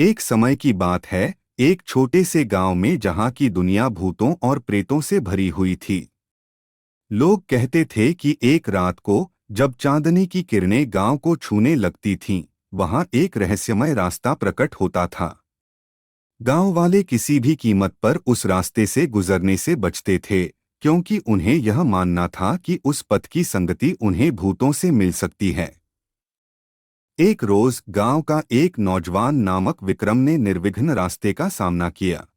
एक समय की बात है, एक छोटे से गांव में जहां की दुनिया भूतों और प्रेतों से भरी हुई थी। लोग कहते थे कि एक रात को जब चांदनी की किरणें गांव को छूने लगती थीं, वहां एक रहस्यमय रास्ता प्रकट होता था। गांव वाले किसी भी कीमत पर उस रास्ते से गुजरने से बचते थे, क्योंकि उन्हें यह मानना था कि उस पथ की संगति उन्हें भूतों से मिल सकती है। एक रोज गांव का एक नौजवान नामक विक्रम ने निर्विघ्न रास्ते का सामना किया।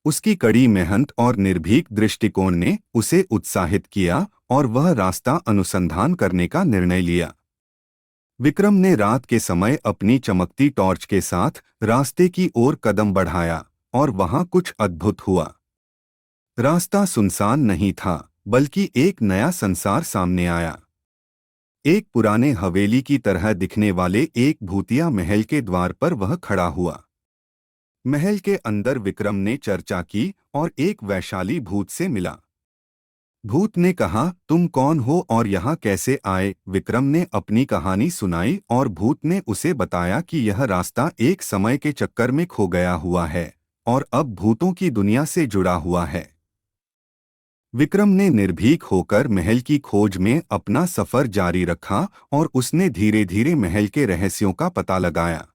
उसकी कड़ी मेहनत और निर्भीक दृष्टिकोण ने उसे उत्साहित किया और वह रास्ता अनुसंधान करने का निर्णय लिया। विक्रम ने रात के समय अपनी चमकती टॉर्च के साथ रास्ते की ओर कदम बढ़ाया और वहां कुछ अद्भुत हुआ। रास्ता सुनसान नहीं था, बल्कि एक नया संसार सामने आया। एक पुराने हवेली की तरह दिखने वाले एक भूतिया महल के द्वार पर वह खड़ा हुआ। महल के अंदर विक्रम ने चर्चा की और एक वैशाली भूत से मिला। भूत ने कहा, तुम कौन हो और यहाँ कैसे आए? विक्रम ने अपनी कहानी सुनाई और भूत ने उसे बताया कि यह रास्ता एक समय के चक्कर में खो गया हुआ है और अब भूतों की दुनिया से जुड़ा हुआ है। विक्रम ने निर्भीक होकर महल की खोज में अपना सफर जारी रखा और उसने धीरे धीरे महल के रहस्यों का पता लगाया।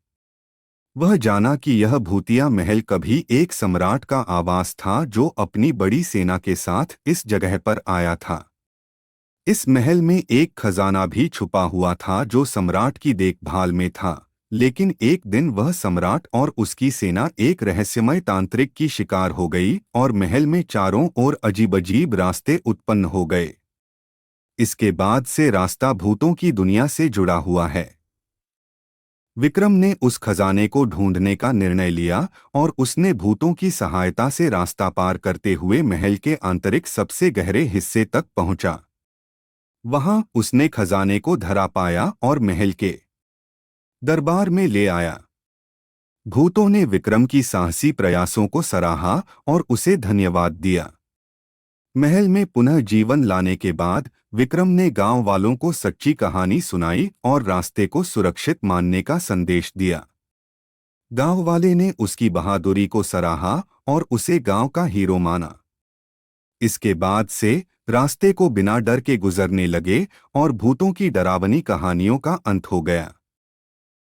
वह जाना कि यह भूतिया महल कभी एक सम्राट का आवास था जो अपनी बड़ी सेना के साथ इस जगह पर आया था। इस महल में एक खजाना भी छुपा हुआ था जो सम्राट की देखभाल में था, लेकिन एक दिन वह सम्राट और उसकी सेना एक रहस्यमय तांत्रिक की शिकार हो गई और महल में चारों ओर अजीब-अजीब रास्ते उत्पन्न हो गए। इसके बाद से रास्ता भूतों की दुनिया से जुड़ा हुआ है। विक्रम ने उस खजाने को ढूंढने का निर्णय लिया और उसने भूतों की सहायता से रास्ता पार करते हुए महल के आंतरिक सबसे गहरे हिस्से तक पहुंचा। वहां उसने खजाने को धरा पाया और महल के दरबार में ले आया। भूतों ने विक्रम की साहसी प्रयासों को सराहा और उसे धन्यवाद दिया। महल में पुनः जीवन लाने के बाद विक्रम ने गांव वालों को सच्ची कहानी सुनाई और रास्ते को सुरक्षित मानने का संदेश दिया। गांव वाले ने उसकी बहादुरी को सराहा और उसे गांव का हीरो माना। इसके बाद से रास्ते को बिना डर के गुजरने लगे और भूतों की डरावनी कहानियों का अंत हो गया।